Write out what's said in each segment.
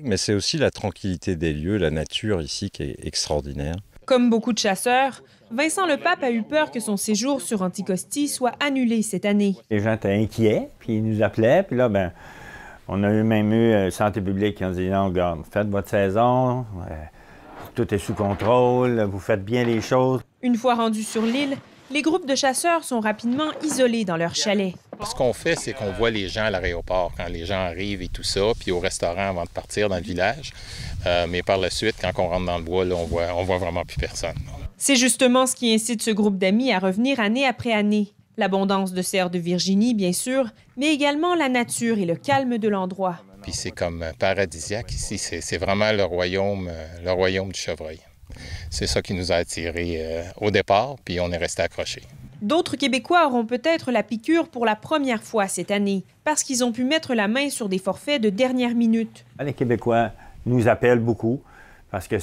Mais c'est aussi la tranquillité des lieux, la nature ici qui est extraordinaire. Comme beaucoup de chasseurs, Vincent Lepape a eu peur que son séjour sur Anticosti soit annulé cette année. Les gens étaient inquiets, puis ils nous appelaient, puis là, on a même eu Santé publique qui ont dit « Non, regarde, faites votre saison, tout est sous contrôle, vous faites bien les choses. » Une fois rendus sur l'île, les groupes de chasseurs sont rapidement isolés dans leur chalet. Ce qu'on fait, c'est qu'on voit les gens à l'aéroport, quand les gens arrivent et tout ça, puis au restaurant avant de partir dans le village. Mais par la suite, quand on rentre dans le bois, là, on voit vraiment plus personne. C'est justement ce qui incite ce groupe d'amis à revenir année après année. L'abondance de cerfs de Virginie, bien sûr, mais également la nature et le calme de l'endroit. Puis c'est comme paradisiaque ici, c'est vraiment le royaume du chevreuil. C'est ça qui nous a attirés au départ, puis on est resté accrochés. D'autres Québécois auront peut-être la piqûre pour la première fois cette année, parce qu'ils ont pu mettre la main sur des forfaits de dernière minute. Les Québécois nous appellent beaucoup, parce que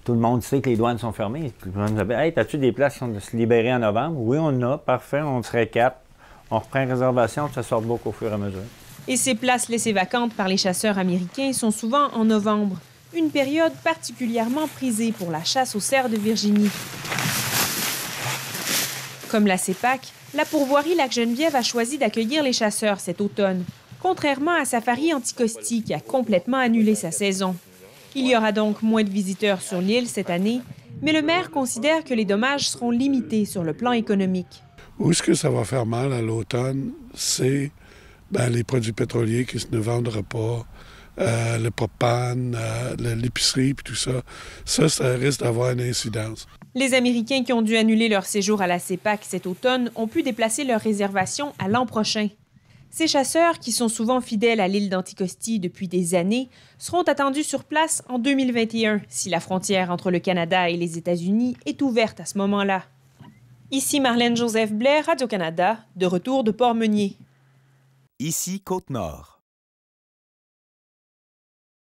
tout le monde sait que les douanes sont fermées. Tout le monde nous appelle « Hey, as-tu des places qui sont de se libérer en novembre? » Oui, on en a, parfait, on serait 4. On reprend une réservation, ça sort beaucoup au fur et à mesure. Et ces places laissées vacantes par les chasseurs américains sont souvent en novembre, une période particulièrement prisée pour la chasse aux cerfs de Virginie. Comme la CEPAC, la pourvoirie Lac-Geneviève a choisi d'accueillir les chasseurs cet automne, contrairement à Safari Anticosti qui a complètement annulé sa saison. Il y aura donc moins de visiteurs sur l'île cette année, mais le maire considère que les dommages seront limités sur le plan économique. Où est-ce que ça va faire mal à l'automne, c'est les produits pétroliers qui ne vendront pas, le propane, l'épicerie, puis tout ça. Ça risque d'avoir une incidence. Les Américains qui ont dû annuler leur séjour à la CEPAC cet automne ont pu déplacer leur réservation à l'an prochain. Ces chasseurs, qui sont souvent fidèles à l'île d'Anticosti depuis des années, seront attendus sur place en 2021 si la frontière entre le Canada et les États-Unis est ouverte à ce moment-là. Ici Marlène Joseph Blais, Radio-Canada, de retour de Port-Meunier. Ici Côte-Nord.